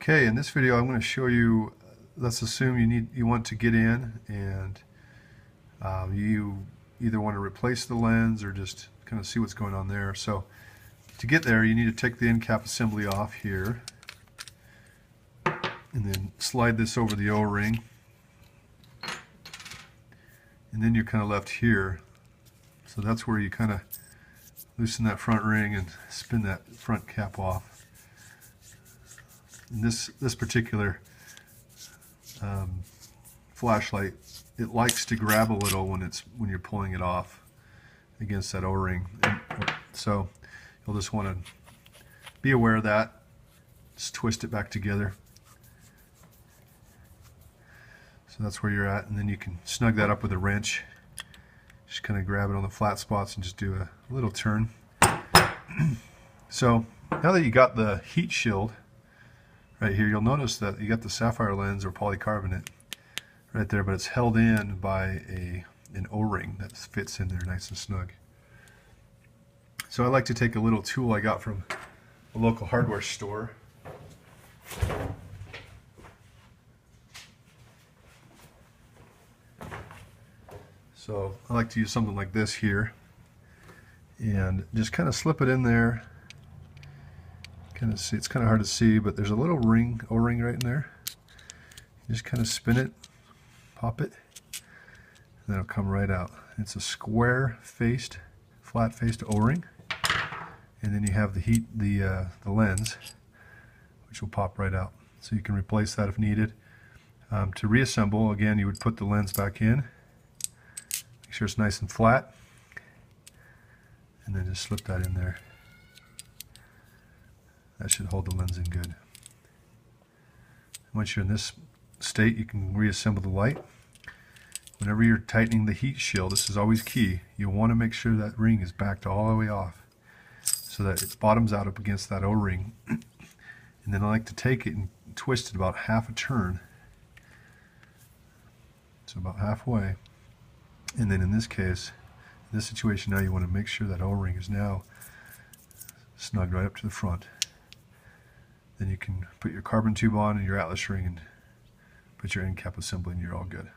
Okay, in this video I'm going to show you, let's assume you want to get in and you either want to replace the lens or just kind of see what's going on there. So to get there you need to take the Endcap assembly off here and then slide this over the O-ring, and then you're kind of left here. So that's where you kind of loosen that front ring and spin that front cap off. And this particular flashlight, it likes to grab a little when you're pulling it off against that O-ring. So you'll just want to be aware of that. Just twist it back together. So that's where you're at, and then you can snug that up with a wrench. Just kind of grab it on the flat spots and just do a little turn. So now that you got the heat shield right here, you'll notice that you got the sapphire lens or polycarbonate right there, but it's held in by an O-ring that fits in there nice and snug. So I like to take a little tool I got from a local hardware store. So I like to use something like this here and just kind of slip it in there. Kind of see, it's kind of hard to see, but there's a little O-ring right in there. You just kind of spin it, pop it, and then it'll come right out. It's a square-faced, flat-faced O-ring, and then you have the lens, which will pop right out. So you can replace that if needed. To reassemble, again, you would put the lens back in. Make sure it's nice and flat, and then just slip that in there. That should hold the lens in good. Once you're in this state, you can reassemble the light. Whenever you're tightening the heat shield, this is always key. You want to make sure that ring is backed all the way off so that it bottoms out up against that O-ring. And then I like to take it and twist it about half a turn. So about halfway. And then in this case, in this situation now, you want to make sure that O-ring is now snugged right up to the front. Then you can put your carbon tube on and your Atlas ring and put your Endcap assembly and you're all good.